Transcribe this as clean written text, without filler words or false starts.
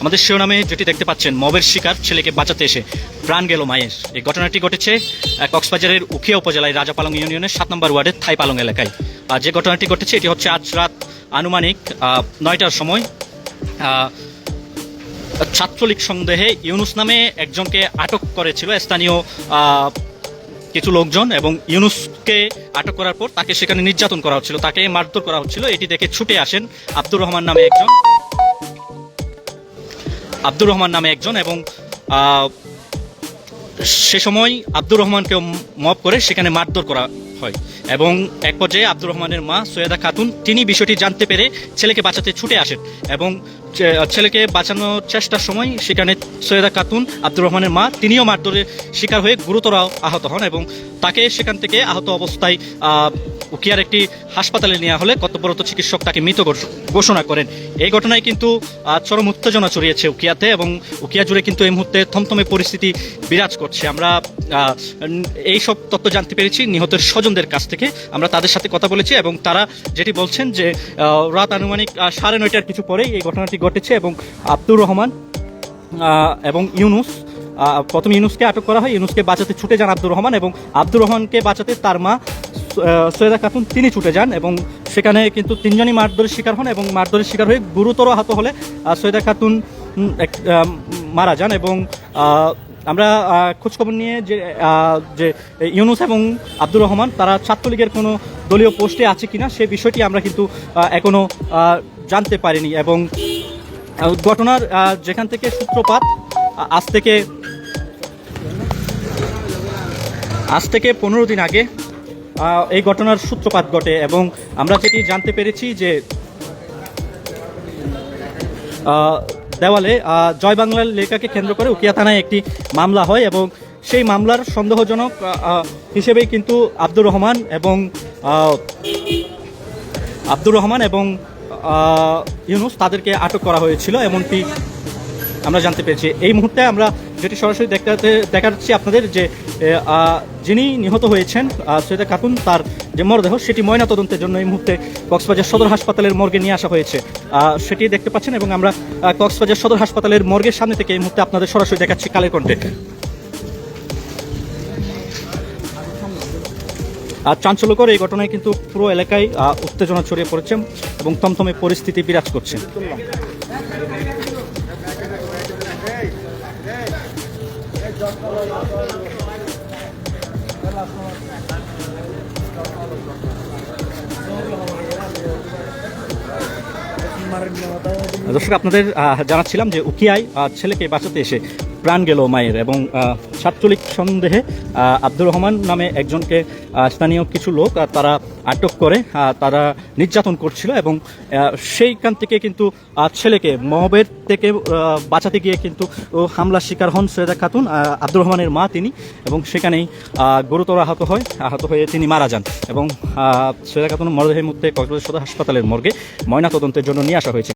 আমাদের শিরোনামে যেটি দেখতে পাচ্ছেন, মবের শিকার ছেলেকে বাঁচাতে এসে প্রাণ গেল মায়ের। এই ঘটনাটি ঘটেছে কক্সবাজারের উখিয়া উপজেলায় রাজাপালং ইউনিয়নের 7 নম্বর ওয়ার্ডের থাইপালং এলাকায়। যে ঘটনাটি ঘটেছে এটি হচ্ছে আজ রাত আনুমানিক 9টার সময়। ছাত্রলীগ সন্দেহে ইউনুস নামে একজনকে আটক করেছিল স্থানীয় কিছু লোকজন, এবং ইউনুসকে আটক করার পর তাকে সেখানে নির্যাতন করা হচ্ছিল, তাকে মারধর করা হচ্ছিল। এটি দেখে ছুটে আসেন আব্দুর রহমান নামে একজন এবং সে সময় আব্দুর রহমানকেও মব করে সেখানে মারধর করা হয়। এবং এক পর্যায়ে আব্দুর রহমানের মা সৈয়দা খাতুন তিনি বিষয়টি জানতে পেরে ছেলেকে বাঁচাতে ছুটে আসেন, এবং ছেলেকে বাঁচানোর চেষ্টার সময় সেখানে সৈয়দা খাতুন আব্দুর রহমানের মা তিনিও মারধরের শিকার হয়ে গুরুতর আহত হন, এবং তাকে সেখান থেকে আহত অবস্থায় উকিয়ার একটি হাসপাতালে নেওয়া হলে কর্তব্যরত চিকিৎসক তাকে মৃত ঘোষণা করেন। এই ঘটনায় কিন্তু চরম উত্তেজনা ছড়িয়েছে উকিয়াতে, এবং উকিয়া জুড়ে কিন্তু এই মুহূর্তে থমথমে পরিস্থিতি বিরাজ করছে। আমরা এই সব তথ্য জানতে পেরেছি নিহতের স্বজনদের কাছ থেকে। আমরা তাদের সাথে কথা বলেছি এবং তারা যেটি বলছেন যে রাত আনুমানিক 9:30 কিছু পরেই এই ঘটনাটি ঘটেছে, এবং আব্দুর রহমান এবং ইউনুস, প্রথমে ইউনুসকে আটক করা হয়। ইউনুসকে বাঁচাতে ছুটে যান আব্দুর রহমান, এবং আব্দুর রহমানকে বাঁচাতে তার মা সৈয়দা খাতুন তিনি ছুটে যান, এবং সেখানে কিন্তু তিনজনই মারধরের শিকার হন, এবং মারধরের শিকার হয়ে গুরুতর আহত হলে সৈয়দা খাতুন মারা যান। এবং আমরা খোঁজখবর নিয়ে যে ইউনুস এবং আব্দুর রহমান তারা ছাত্রলীগের কোনো দলীয় পোস্টে আছে কিনা সে বিষয়টি আমরা কিন্তু এখনো জানতে পারিনি। এবং ঘটনার যেখান থেকে সূত্রপাত, আজ থেকে 15 দিন আগে এই ঘটনার সূত্রপাত ঘটে, এবং আমরা যেটি জানতে পেরেছি যে দেওয়ালে জয় বাংলার লেখাকে কেন্দ্র করে উকিয়া থানায় একটি মামলা হয়, এবং সেই মামলার সন্দেহজনক হিসেবেই কিন্তু আব্দুর রহমান এবং ইউনুস তাদেরকে আটক করা হয়েছিল এমনটি আমরা জানতে পেরেছি। এই মুহূর্তে আমরা যেটি সরাসরি দেখাচ্ছি আপনাদের, যে যিনি নিহত হয়েছেন সৈয়দা খাতুন, তার যে মরদেহ সেটি ময়নাতদন্তের জন্য এই মুহূর্তে কক্সবাজার সদর হাসপাতালের মর্গে নিয়ে আসা হয়েছে, সেটি দেখতে পাচ্ছেন। এবং আমরা কক্সবাজার সদর হাসপাতালের মর্গের সামনে থেকে এই মুহূর্তে আপনাদের সরাসরি দেখাচ্ছি কালের কণ্ঠে। চাঞ্চল্যকর এই ঘটনায় কিন্তু পুরো এলাকায় উত্তেজনা ছড়িয়ে পড়েছে এবং থমথমে পরিস্থিতি বিরাজ করছে। দর্শক, আপনাদের জানাচ্ছিলাম যে উকিয়ায় ছেলেকে বাঁচাতে এসে প্রাণ গেল মায়ের, এবং ছাত্রলীগ সন্দেহে আব্দুর রহমান নামে একজনকে স্থানীয় কিছু লোক তারা আটক করে তারা নির্যাতন করছিল, এবং সেইখান থেকে কিন্তু ছেলেকে মবের থেকে বাঁচাতে গিয়ে কিন্তু হামলার শিকার হন সৈয়দা খাতুন, আব্দুর রহমানের মা তিনি, এবং সেখানেই গুরুতর আহত হয়ে তিনি মারা যান। এবং সৈয়দা খাতুন মরদেহের মধ্যে কক্সবাজার সদর হাসপাতালের মর্গে ময়নাতদন্তের জন্য নিয়ে আসা হয়েছে।